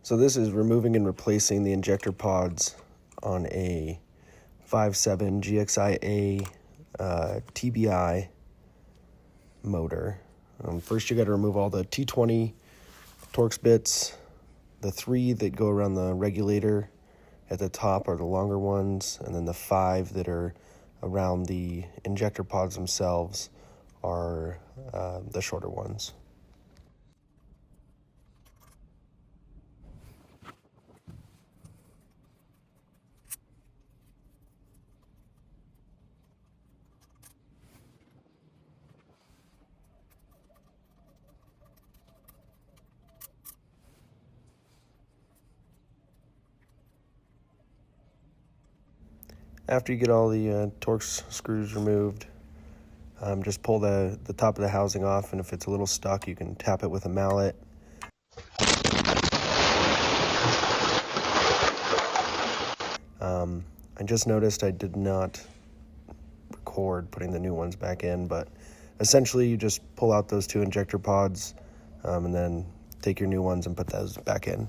So this is removing and replacing the injector pods on a 5.7 GXI-A TBI motor. First you got to remove all the T20 Torx bits. The 3 that go around the regulator at the top are the longer ones, and then the 5 that are around the injector pods themselves are the shorter ones. After you get all the Torx screws removed, just pull the top of the housing off, and if it's a little stuck, you can tap it with a mallet. I just noticed I did not record putting the new ones back in, but essentially you just pull out those 2 injector pods and then take your new ones and put those back in.